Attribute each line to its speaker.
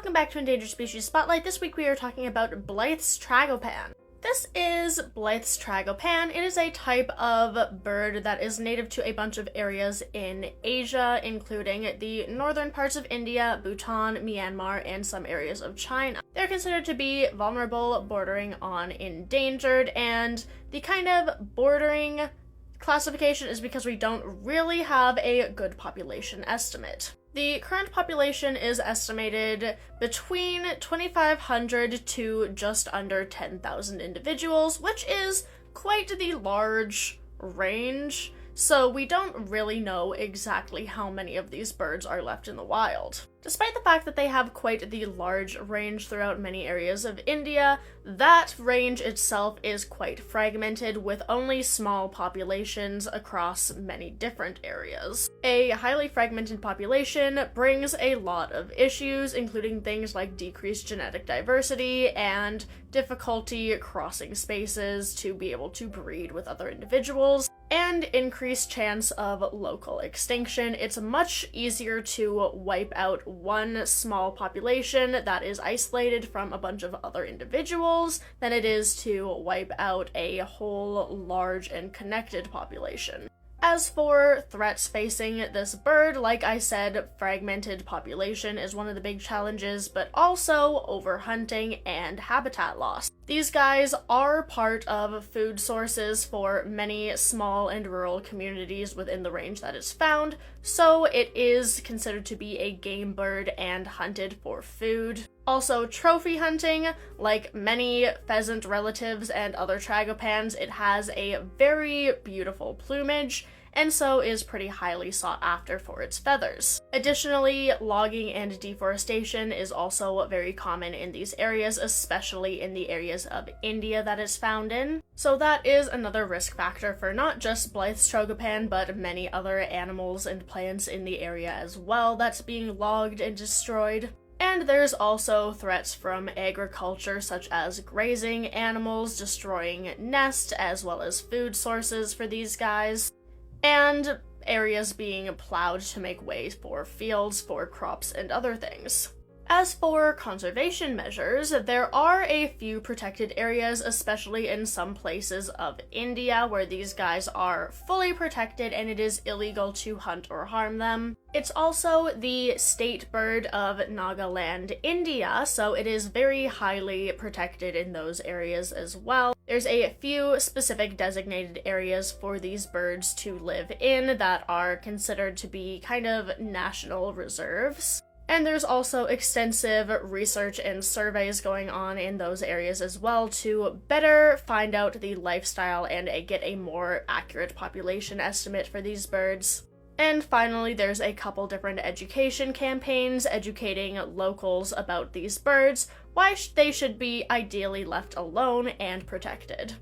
Speaker 1: welcome back to Endangered Species Spotlight. This week we are talking about Blyth's Tragopan. This is Blyth's Tragopan. It is a type of bird that is native to a bunch of areas in Asia, including the northern parts of India, Bhutan, Myanmar, and some areas of China. They're considered to be vulnerable, bordering on endangered, and the kind of bordering classification is because we don't really have a good population estimate. The current population is estimated between 2,500 to just under 10,000 individuals, which is quite the large range, so we don't really know exactly how many of these birds are left in the wild. Despite the fact that they have quite the large range throughout many areas of India, that range itself is quite fragmented, with only small populations across many different areas. A highly fragmented population brings a lot of issues, including things like decreased genetic diversity and difficulty crossing spaces to be able to breed with other individuals, and increased chance of local extinction. It's much easier to wipe out one small population that is isolated from a bunch of other individuals than it is to wipe out a whole large and connected population. As for threats facing this bird, like I said, fragmented population is one of the big challenges, but also overhunting and habitat loss. These guys are part of food sources for many small and rural communities within the range that is found, so it is considered to be a game bird and hunted for food. Also, trophy hunting, like many pheasant relatives and other tragopans, it has a very beautiful plumage, and so is pretty highly sought after for its feathers. Additionally, logging and deforestation is also very common in these areas, especially in the areas of India that it's found in. So that is another risk factor for not just Blyth's Tragopan, but many other animals and plants in the area as well that's being logged and destroyed. And there's also threats from agriculture, such as grazing animals, destroying nests, as well as food sources for these guys, and areas being plowed to make way for fields, for crops, and other things. As for conservation measures, there are a few protected areas, especially in some places of India, where these guys are fully protected and it is illegal to hunt or harm them. It's also the state bird of Nagaland, India, so it is very highly protected in those areas as well. There's a few specific designated areas for these birds to live in that are considered to be kind of national reserves. And there's also extensive research and surveys going on in those areas as well to better find out the lifestyle and get a more accurate population estimate for these birds. And finally, there's a couple different education campaigns educating locals about these birds, why they should be ideally left alone and protected.